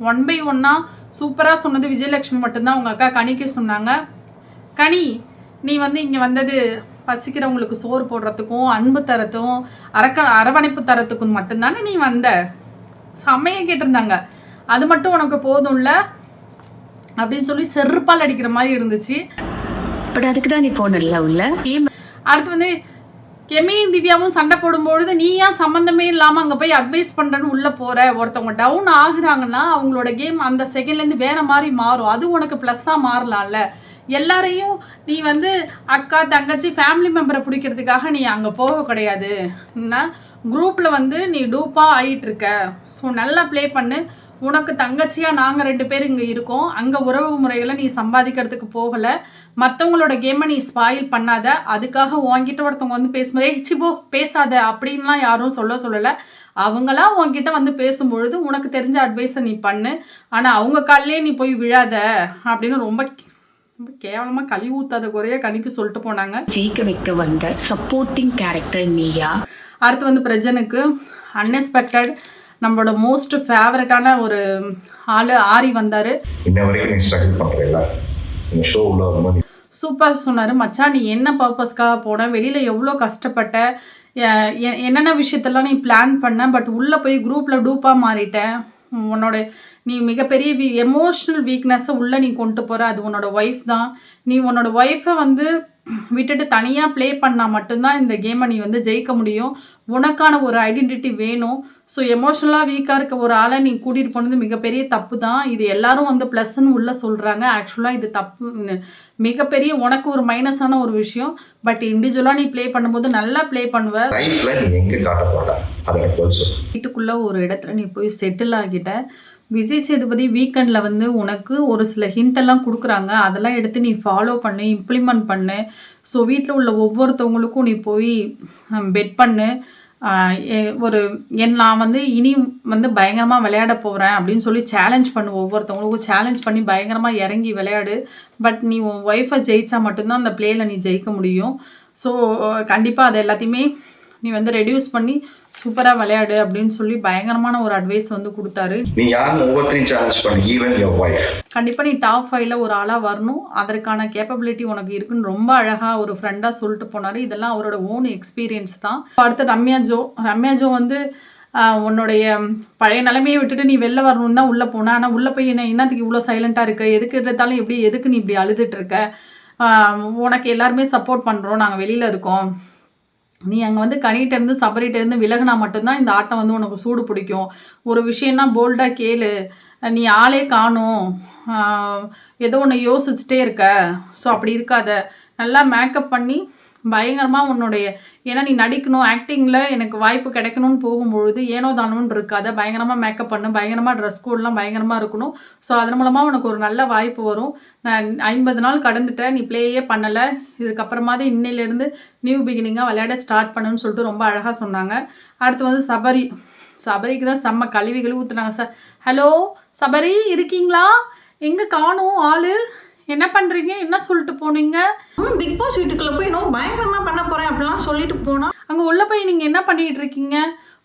1 by 1 சூப்பராக சொன்னது விஜயலட்சுமி மட்டும்தான். அவங்க அக்கா கனிக்கு சொன்னாங்க, கனி நீ வந்து இங்கே வந்தது பசிக்கிறவங்களுக்கு சோறு போடுறதுக்கும் அன்பு தரத்தும் அரவணைப்பு தரத்துக்கும் மட்டும்தானே நீ வந்த, செம்மையை கேட்டிருந்தாங்க. அது மட்டும் உனக்கு போதும்ல அப்படின்னு சொல்லி செருப்பால் அடிக்கிற மாதிரி இருந்துச்சு. பட் அதுக்கு தான் நீ போனல உள்ள. அடுத்து வந்து கெமியும் திவ்யாவும் சண்டை போடும்பொழுது நீ ஏன் சம்மந்தமே இல்லாமல் அங்கே போய் அட்வைஸ் பண்ணுறேன்னு உள்ளே போகிற, ஒருத்தவங்க டவுன் ஆகுறாங்கன்னா அவங்களோட கேம் அந்த செகண்ட்லேருந்து வேறு மாதிரி மாறும், அது உனக்கு ப்ளஸ்ஸாக மாறலாம்ல. எல்லாரையும் நீ வந்து அக்கா தங்கச்சி ஃபேமிலி மெம்பரை பிடிக்கிறதுக்காக நீ அங்கே போக கிடையாது, குரூப்பில் வந்து நீ டூப்பாக ஆகிட்டுருக்க. ஸோ நல்லா ப்ளே பண்ணு, உனக்கு தங்கச்சியாக நாங்கள் 2 பேர் இங்கே இருக்கோம், அங்கே உறவு முறைகளை நீ சம்பாதிக்கிறதுக்கு போகலை, மற்றவங்களோட கேமை நீ ஸ்பாயில் பண்ணாத, அதுக்காக உன்கிட்ட ஒருத்தவங்க வந்து பேசும்போது சிபோ பேசாத அப்படின்லாம் யாரும் சொல்லலை. அவங்களா உன்கிட்ட வந்து பேசும்பொழுது உனக்கு தெரிஞ்ச அட்வைஸை நீ பண்ணு, ஆனால் அவங்க காலிலே நீ போய் விழாத அப்படின்னு ரொம்ப கேவலமாக கழுவி ஊத்தாத குறைய கணிக்கு சொல்லிட்டு போனாங்க. ஜெயிக்க வைக்க வந்த சப்போர்ட்டிங் கேரக்டர் நீயா. அடுத்து வந்து பிரஜனுக்கு அன்எக்ஸ்பெக்டட் நம்மளோட மோஸ்ட் ஃபேவரட்டான ஒரு ஆள் ஆரி வந்தார். இன்ன வரைக்கும் நீ ஸ்ட்ரகிள் பண்ணுறீங்களா இந்த ஷோ உள்ள வரும்போது? சூப்பர் சொன்னார். மச்சான் நீ என்ன பர்பஸ்க்காக போன, வெளியில் எவ்வளோ கஷ்டப்பட்ட, என்னென்ன விஷயத்தெல்லாம் நீ பிளான் பண்ண, பட் உள்ளே போய் குரூப்பில் டூப்பாக மாறிட்ட, உன்னோட நீ மிகப்பெரிய எமோஷ்னல் வீக்னஸை உள்ளே நீ கொண்டு போகிற, அது உன்னோட ஒய்ஃப் தான். நீ உன்னோட ஒய்ஃபை வந்து விட்டுட்டு தனியாக ப்ளே பண்ணால் மட்டும்தான் இந்த கேமை நீ வந்து ஜெயிக்க முடியும். உனக்கான ஒரு ஐடென்டிட்டி வேணும். ஸோ எமோஷ்னலாக வீக்காக இருக்க ஒரு ஆளை நீ கூட்டிகிட்டு போனது மிகப்பெரிய தப்பு தான். இது எல்லாரும் வந்து ப்ளஸ்ன்னு உள்ளே சொல்கிறாங்க. ஆக்சுவலாக இது தப்பு, மிகப்பெரிய உனக்கு ஒரு மைனஸான ஒரு விஷயம். பட் இண்டிவிஜுவலாக நீ ப்ளே பண்ணும்போது நல்லா ப்ளே பண்ணுவ. லைஃப்பில் நீ எங்கே காட்ட போட்ட அதை வீட்டுக்குள்ளே ஒரு இடத்துல நீ போய் செட்டில் ஆகிட்ட. விஜய் சேதுபதி வீக்கெண்டில் வந்து உனக்கு ஒரு சில ஹிண்டெல்லாம் கொடுக்குறாங்க. அதெல்லாம் எடுத்து நீ ஃபாலோ பண்ணு, இம்ப்ளிமெண்ட் பண்ணு. ஸோ வீட்டில் உள்ள ஒவ்வொருத்தவங்களுக்கும் நீ போய் பெட் பண்ணு. நான் வந்து இனி வந்து பயங்கரமாக விளையாட போகிறேன் அப்படின்னு சொல்லி சேலஞ்ச் பண்ணு. ஒவ்வொருத்தவங்களுக்கும் சேலஞ்ச் பண்ணி பயங்கரமாக இறங்கி விளையாடு. பட் நீ உன் ஒய்ஃபை ஜெயிச்சா மட்டும்தான் அந்த பிளேயில் நீ ஜெயிக்க முடியும். ஸோ கண்டிப்பாக அதை எல்லாத்தையுமே நீ வந்து ரெடியூஸ் பண்ணி சூப்பராக விளையாடு அப்படின்னு சொல்லி பயங்கரமான ஒரு அட்வைஸ் வந்து கொடுத்தாரு. நீ யாரும் ஒவ்வொருத்தரையும் சேலஞ்ச் பண்ணு, ஈவன் யுவர் வைஃப். கண்டிப்பாக நீ டாப் 5ல ஒரு ஆளாக வரணும். அதற்கான கேப்பபிலிட்டி உனக்கு இருக்குன்னு ரொம்ப அழகாக ஒரு ஃப்ரெண்டாக சொல்லிட்டு போனார். இதெல்லாம் அவரோட ஓன் எக்ஸ்பீரியன்ஸ் தான். அடுத்து ரம்யா ஜோ வந்து உன்னுடைய பழைய நிலைமையை விட்டுட்டு நீ வெளில வரணும்னு தான் உள்ளே போன. ஆனால் உள்ளே போய் என்னத்துக்கு இவ்வளோ சைலண்ட்டாக இருக்க, எதுக்கு எடுத்தாலும் எதுக்கு நீ இப்படி அழுதுட்டு இருக்க, உனக்கு எல்லாருமே சப்போர்ட் பண்ணுறோம், நாங்கள் வெளியில் இருக்கோம், நீ அங்கே வந்து கனிகிட்டேருந்து சபரிகிட்டேருந்து விலகுனா மட்டும்தான் இந்த ஆட்டம் வந்து உனக்கு சூடு பிடிக்கும். ஒரு விஷயம்னா போல்டாக கேளு, நீ ஆளே காணும், ஏதோ ஒன்று யோசிச்சுட்டே இருக்க. ஸோ அப்படி இருக்காத, நல்லா மேக்கப் பண்ணி பயங்கரமாக உன்னுடைய, ஏன்னா நீ நடிக்கணும், ஆக்டிங்கில் எனக்கு வாய்ப்பு கிடைக்கணும்னு போகும்பொழுது ஏனோ தானோன்னு இருக்காத, பயங்கரமாக மேக்கப் பண்ணு, பயங்கரமாக ட்ரெஸ் கோட்லாம் பயங்கரமாக இருக்கணும். ஸோ அதன் மூலமாக உனக்கு ஒரு நல்ல வாய்ப்பு வரும். நான் 50 நாள் கடந்துட்டேன், நீ ப்ளேயே பண்ணலை, இதுக்கப்புறமாவது இன்னையிலேருந்து நியூ பிகினிங்காக விளையாட ஸ்டார்ட் பண்ணுன்னு சொல்லிட்டு ரொம்ப அழகாக சொன்னாங்க. அடுத்து வந்து சபரிக்கு தான் செம்ம கழுவி ஊற்றுனாங்க. சார் ஹலோ சபரி இருக்கீங்களா, எங்கே காணும் ஆள், என்ன பண்ணுறீங்க, என்ன சொல்லிட்டு போனீங்க? பிக் பாஸ் வீட்டுக்குள்ளே போய் இன்னும் பயங்கரமாக பண்ண போகிறேன் அப்படிலாம் சொல்லிட்டு போனோம். அங்கே உள்ளே போய் நீங்கள் என்ன பண்ணிகிட்டு இருக்கீங்க,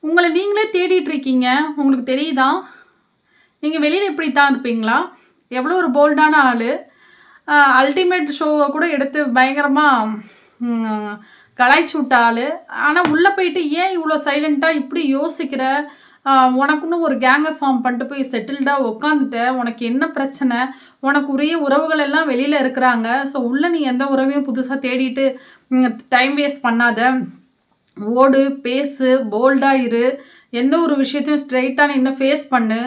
உங்களை நீங்களே தேடிட்டு இருக்கீங்க, உங்களுக்கு தெரியுதா? நீங்கள் வெளியில் இப்படி தான் இருப்பீங்களா? எவ்வளோ ஒரு போல்டான ஆள். அல்டிமேட் ஷோவை கூட எடுத்து பயங்கரமாக கலாய்ச்சி விட்ட ஆள். ஆனால் உள்ளே போயிட்டு ஏன் இவ்வளோ சைலண்ட்டாக இப்படி யோசிக்கிற, உனக்குன்னு ஒரு கேங்கை ஃபார்ம் பண்ணிட்டு போய் செட்டில்டாக உக்காந்துட்ட, உனக்கு என்ன பிரச்சனை, உனக்கு உரிய உறவுகள் எல்லாம் வெளியில் இருக்கிறாங்க. ஸோ உள்ளே நீ எந்த உறவையும் புதுசாக தேடிட்டு டைம் வேஸ்ட் பண்ணாத, ஓடு, பேசு, போல்டாக இரு, எந்த ஒரு விஷயத்தையும் ஸ்ட்ரைட்டான இன்னும் ஃபேஸ் பண்ணு.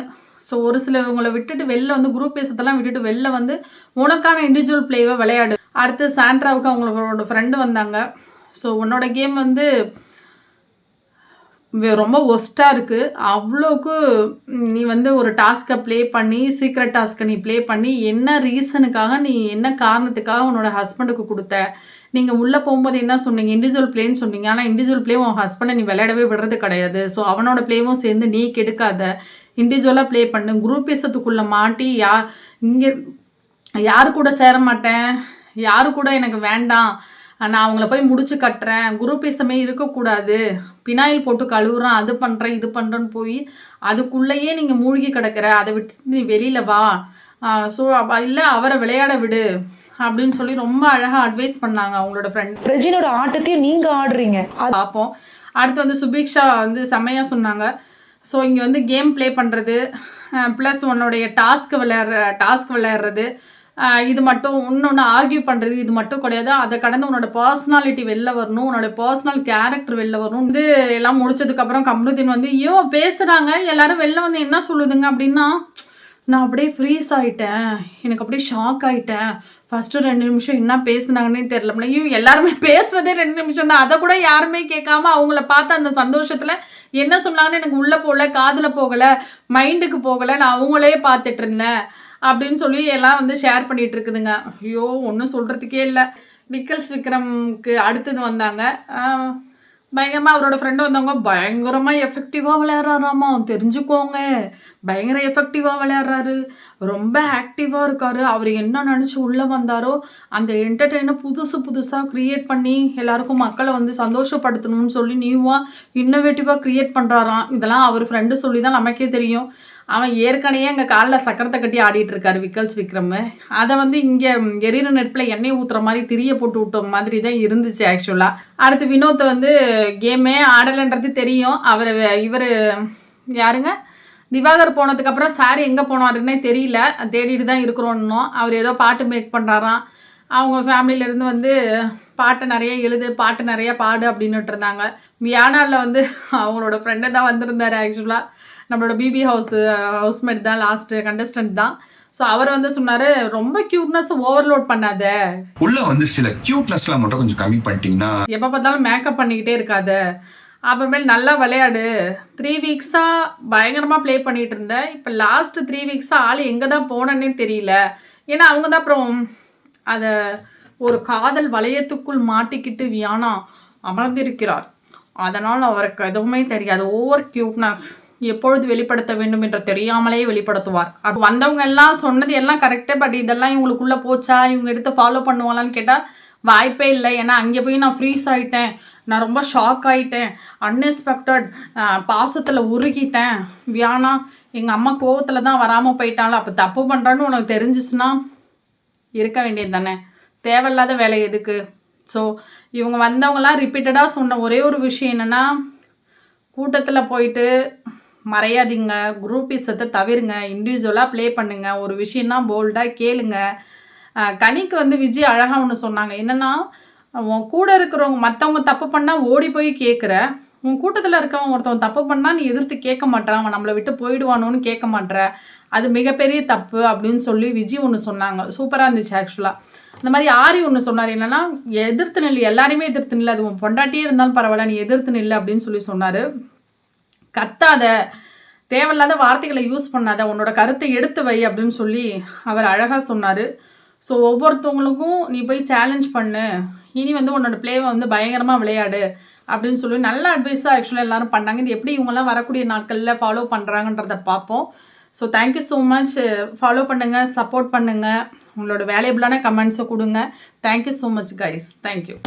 ஸோ ஒரு சிலவங்களை விட்டுட்டு வெளில வந்து குரூப் பேசத்தெல்லாம் விட்டுட்டு வெளில வந்து உனக்கான இண்டிவிஜுவல் பிளேவை விளையாடு. அடுத்து சாண்ட்ராவுக்கு அவங்களோட ஃப்ரெண்டு வந்தாங்க. ஸோ உன்னோட கேம் வந்து ரொம்ப ஒஸ்ட்டாக இருக்குது. அவ்வளோக்கு நீ வந்து ஒரு டாஸ்க்கை ப்ளே பண்ணி, சீக்ரெட் டாஸ்க்கை நீ ப்ளே பண்ணி, என்ன ரீசனுக்காக, நீ என்ன காரணத்துக்காக உன்னோட ஹஸ்பண்டுக்கு கொடுத்த, நீங்கள் உள்ளே போகும்போது என்ன சொன்னீங்க, இண்டிவிஜுவல் பிளேன்னு சொன்னீங்க. ஆனால் இண்டிவிஜுவல் பிளே உன் ஹஸ்பண்டை நீ விளையாடவே விடுறது கிடையாது. ஸோ அவனோட பிளேவும் சேர்ந்து நீ கெடுக்காத, இண்டிவிஜுவலாக ப்ளே பண்ணு. குரூப் பேசத்துக்குள்ளே மாட்டி இங்கே யாரு கூட சேர மாட்டேன், யாரு கூட எனக்கு வேண்டாம், நான் அவங்கள போய் முடிச்சு கட்டுறேன், குரூப்பிசமே இருக்கக்கூடாது, பினாயில் போட்டு கழுவுறேன், அது பண்ணுறேன் இது பண்ணுறேன்னு போய் அதுக்குள்ளேயே நீங்கள் மூழ்கி கிடக்கிற, அதை விட்டு நீ வெளியில் வா. ஸோ இல்லை அவரை விளையாட விடு அப்படின்னு சொல்லி ரொம்ப அழகாக அட்வைஸ் பண்ணாங்க அவங்களோட ஃப்ரெண்ட். பிரஜினோட ஆட்டத்தையும் நீங்கள் ஆடுறீங்க பார்ப்போம். அடுத்து வந்து சுபிக்ஷா வந்து செம்மையாக சொன்னாங்க. ஸோ இங்கே வந்து கேம் ப்ளே பண்ணுறது ப்ளஸ் உன்னுடைய டாஸ்க் விளையாடுறது, இது மட்டும் இன்னொன்று ஆர்கியூ பண்ணுறது, இது மட்டும் கிடையாது. அதை கடந்து உன்னோட பர்சனாலிட்டி வெளில வரணும், உன்னோட பர்சனல் கேரக்டர் வெளில வரணும். இது எல்லாம் முடிச்சதுக்கப்புறம் கம்ருதீன் வந்து பேசுகிறாங்க, எல்லாரும் வெளில வந்து என்ன சொல்லுதுங்க அப்படின்னா, நான் அப்படியே ஃப்ரீஸ் ஆகிட்டேன், எனக்கு அப்படியே ஷாக் ஆகிட்டேன், ஃபஸ்ட்டு 2 நிமிஷம் என்ன பேசுனாங்கன்னே தெரில. எல்லாருமே பேசுகிறதே 2 நிமிஷம் தான், அதை கூட யாருமே கேட்காம அவங்கள பார்த்து அந்த சந்தோஷத்தில் என்ன சொன்னாங்கன்னு எனக்கு உள்ளே போகல, காதில் போகலை, மைண்டுக்கு போகலை, நான் அவங்களே பார்த்துட்டு இருந்தேன் அப்படின்னு சொல்லி எல்லாம் வந்து ஷேர் பண்ணிகிட்டு இருக்குதுங்க. ஐயோ ஒன்றும் சொல்கிறதுக்கே இல்லை. நிக்கல்ஸ் விக்ரம்க்கு அடுத்தது வந்தாங்க. பயங்கரமாக அவரோட ஃப்ரெண்டு வந்தவங்க பயங்கரமாக எஃபெக்டிவாக விளையாடுறாராமா, தெரிஞ்சுக்கோங்க, பயங்கர எஃபெக்டிவாக விளையாடுறாரு, ரொம்ப ஆக்டிவாக இருக்காரு. அவர் என்ன நினச்சி உள்ளே வந்தாரோ அந்த என்டர்டெயினை புதுசாக க்ரியேட் பண்ணி எல்லாருக்கும் மக்களை வந்து சந்தோஷப்படுத்தணும்னு சொல்லி நியூவாக இன்னோவேட்டிவாக க்ரியேட் பண்ணுறாராம். இதெல்லாம் அவர் ஃப்ரெண்டு சொல்லி தான் நமக்கே தெரியும். அவன் ஏற்கனவே எங்கள் காலில் சக்கரத்தை கட்டி ஆடிட்டு இருக்காரு விக்ரம். அதை வந்து இங்கே எரியிற நெருப்பில் எண்ணெய் ஊற்றுற மாதிரி திரிய போட்டு விட்ட மாதிரி தான் இருந்துச்சு ஆக்சுவலாக. அடுத்து வினோத்தை வந்து கேமே ஆடலைன்றது தெரியும். இவர் யாருங்க திவாகர் போனதுக்கப்புறம் சார் எங்கே போனாருன்னே தெரியல, தேடிட்டு தான் இருக்கிறோம். அவர் ஏதோ பாட்டு மேக் பண்ணுறாராம். அவங்க ஃபேமிலியிலேருந்து வந்து பாட்டை நிறைய எழுது, பாட்டு நிறையா பாடு அப்படின்னுட்டு இருந்தாங்க. வியானாவில் வந்து அவங்களோட ஃப்ரெண்டை தான் வந்திருந்தார் ஆக்சுவலாக. நம்மளோட பிபி ஹவுஸ்மேட் தான், லாஸ்ட்டு கண்டஸ்டன்ட் தான். ஸோ அவர் வந்து சொன்னார், ரொம்ப க்யூட்னஸ் ஓவர்லோட் பண்ணாத, உள்ள வந்து சில க்யூட்னஸ்லாம் மட்டும் கொஞ்சம் கம்மி பண்ணிட்டீங்கன்னா, எப்போ பார்த்தாலும் மேக்கப் பண்ணிக்கிட்டே இருக்காத, அப்புறமேல் நல்லா விளையாடு. 3 வீக்ஸாக பயங்கரமாக ப்ளே பண்ணிகிட்டு இருந்தேன். இப்போ லாஸ்ட்டு 3 வீக்ஸாக ஆள் எங்கே தான் போனேன்னே தெரியல. ஏன்னா அவங்க தான் அப்புறம் அதை ஒரு காதல் வளையத்துக்குள் மாட்டிக்கிட்டு வியானா அமர்ந்திருக்கிறார். அதனால் அவருக்கு எதுவுமே தெரியாது. ஓவர் க்யூட்னஸ் எப்பொழுது வெளிப்படுத்த வேண்டும் என்று தெரியாமலே வெளிப்படுத்துவார். அப்போ வந்தவங்க எல்லாம் சொன்னது எல்லாம் கரெக்டு. பட் இதெல்லாம் இவங்களுக்குள்ளே போச்சா, இவங்க எடுத்து ஃபாலோ பண்ணுவாங்களான்னு கேட்டால் வாய்ப்பே இல்லை. ஏன்னா அங்கே போய் நான் ஃப்ரீஸ் ஆகிட்டேன், நான் ரொம்ப ஷாக் ஆகிட்டேன், அன்எக்ஸ்பெக்டட் பாசத்தில் உருகிட்டேன். வியானா எங்கள் அம்மா கோவத்தில் தான் வராமல் போயிட்டாலும், அப்போ தப்பு பண்ணுறான்னு உனக்கு தெரிஞ்சிச்சுன்னா இருக்க வேண்டியது தானே, தேவையில்லாத வேலை எதுக்கு? ஸோ இவங்க வந்தவங்களாம் ரிப்பீட்டடாக சொன்ன ஒரே ஒரு விஷயம் என்னென்னா, கூட்டத்தில் போயிட்டு மறையாதீங்க, குரூப்பிசத்தை தவிருங்க, இண்டிவிஜுவலாக ப்ளே பண்ணுங்கள், ஒரு விஷயம்னா போல்டாக கேளுங்க. கனிக்கு வந்து விஜய் அழகாக ஒன்று சொன்னாங்க, என்னென்னா உன் கூட இருக்கிறவங்க மற்றவங்க தப்பு பண்ணால் ஓடி போய் கேட்குற, உன் கூட்டத்தில் இருக்கவன் ஒருத்தவன் தப்பு பண்ணால் நீ எதிர்த்து கேட்க மாட்டேறான், அவன் நம்மளை விட்டு போயிடுவானோன்னு கேட்க மாட்டேற, அது மிகப்பெரிய தப்பு அப்படின்னு சொல்லி விஜய் ஒன்று சொன்னாங்க. சூப்பராக இருந்துச்சு ஆக்சுவலாக. இந்த மாதிரி ஆரி ஒன்று சொன்னார், என்னென்னா எதிர்த்து நில்லு, எல்லாரையுமே எதிர்த்து நில்லு, அது உன் பொண்டாட்டியே இருந்தாலும் பரவாயில்ல, நீ எதிர்த்து நில்லு அப்படின்னு சொல்லி சொன்னார். கத்தாத, தேவையில்லாத வார்த்தைகளை யூஸ் பண்ணாத, உன்னோட கருத்தை எடுத்து வை அப்படின்னு சொல்லி அவர் அழகாக சொன்னார். ஸோ ஒவ்வொருத்தவங்களுக்கும் நீ போய் சேலஞ்ச் பண்ணு, இனி வந்து உன்னோட ப்ளேவை வந்து பயங்கரமாக விளையாடு அப்படின்னு சொல்லி நல்ல அட்வைஸாக ஆக்சுவலாக எல்லோரும் பண்ணாங்க. இது எப்படி இவங்கெல்லாம் வரக்கூடிய நாட்களில் ஃபாலோ பண்ணுறாங்கன்றதை பார்ப்போம். So thank you so much. Follow பண்ணுங்கள், சப்போர்ட் பண்ணுங்கள், உங்களோட வேல்யூபிளான கமெண்ட்ஸை கொடுங்க. Thank you so much guys. Thank you.